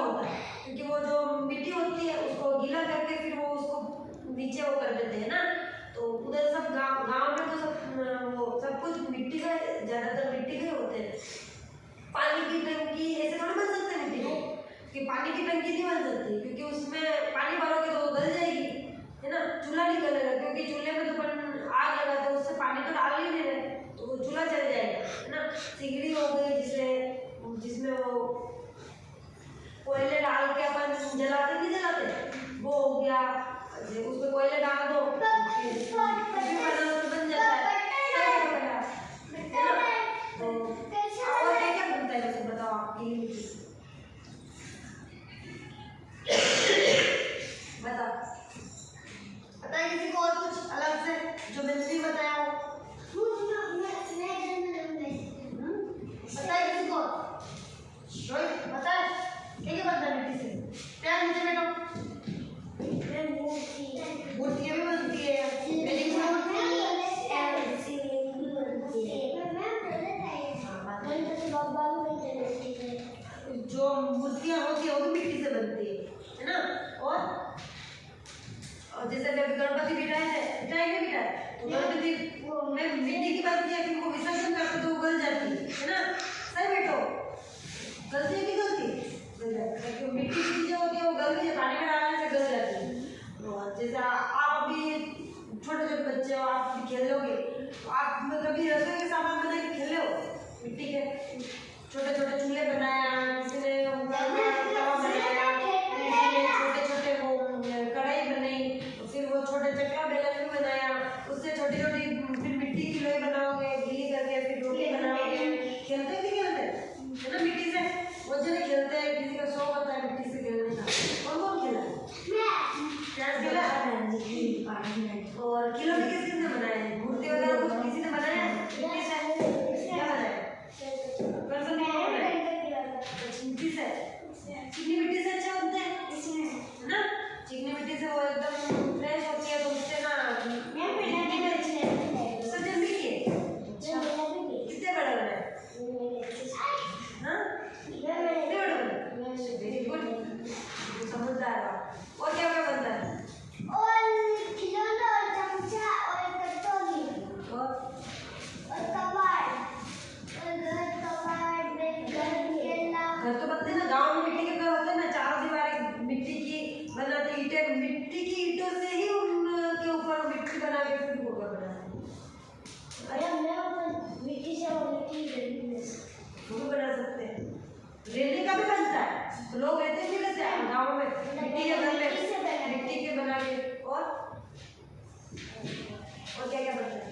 होता है, क्योंकि वो जो मिट्टी होती है उसको गीला करके फिर वो उसको नीचे वो कर देते हैं ना। तो उधर सब गांव में तो सब कुछ मिट्टी का, ज्यादातर मिट्टी के होते हैं। पानी की टंकी ऐसे थोड़ी बन सकते हैं मिट्टी की, कि पानी की टंकी नहीं बन सकती, क्योंकि उसमें पानी भरोगे तो गल जाएगी, है ना। चूल्हा नहीं गलेगा, क्योंकि चूल्हे में तो आग लगाते हैं, उससे पानी तो डाल ही नहीं रहे, तो वो चूल्हा चल जाएगा, है ना। सिगड़ी हो गई जिसमें वो कोयले डाल के अपन जलाते नहीं जलाते, वो हो गया। उसमें कोयले डाल दो बन जाता है। तो और क्या बनता है वैसे बताओ आपकी बताओ, बताइए किसी को और कुछ अलग से जो मैंने नहीं बताया हो। बताइए किसी को, रोहित बताए क्या बनता है मिट्टी से? प्यार नीचे बैठो। मूर्तियाँ भी बनती है, जो मूर्तियाँ होती है वो भी मिट्टी से बनती है ना। और जैसे गणपति बिठाए तो गणपति में मिट्टी की बनती है, फिर वो विसर्जन करते तो उगल जाती है ना। सही बैठो, गलती है कि गलती? मिट्टी की चीजें होती है वो गल भी, पानी में डालने से गल जाती है। जैसे आप अभी छोटे छोटे बच्चे हो, आप भी खेल लोगे, आप कभी रसोई के सामान बना के खेले हो? मिट्टी के छोटे छोटे चूल्हे बनाया, किसी ने तवा बनाया, छोटे छोटे वो कढ़ाई बनाई, फिर वो छोटे चकला बेलन भी बनाया, उससे छोटी छोटी फिर मिट्टी की लोई बनाओगे गीली करके, फिर रोटी बनाओगे। खेलते नहीं खेलते है ना मिट्टी से? वो जने खेलते हैं, किसी का शौक होता है मिट्टी से खेलने का। कौन खेला? और किलो भी किसने बनाए? मूर्ति वगैरह कुछ किसी ने बनाया? मिट्टी से क्या बनाया? मिट्टी से, चिकनी मिट्टी से अच्छा बनते हैं है ना। चिकनी मिट्टी से वो एकदम फ्रेश होती है, तो उससे ना सजन भी किए। कितने बड़े बने? वेरी गुड, समझदार हो। और क्या क्या बनता है? घर तो बनते ना, गांव में मिट्टी के घर होते हैं ना, चारों दीवारें मिट्टी की बनाते, ईंटें मिट्टी की ईंटों से ही उनके ऊपर मिट्टी बना के फिर वो घर बनाते। वो भी बना सकते हैं, रेले का भी बनता है, तो लोग रहते नहीं रहते गाँव में मिट्टी के घर में, मिट्टी के बना के। और क्या क्या बनता है?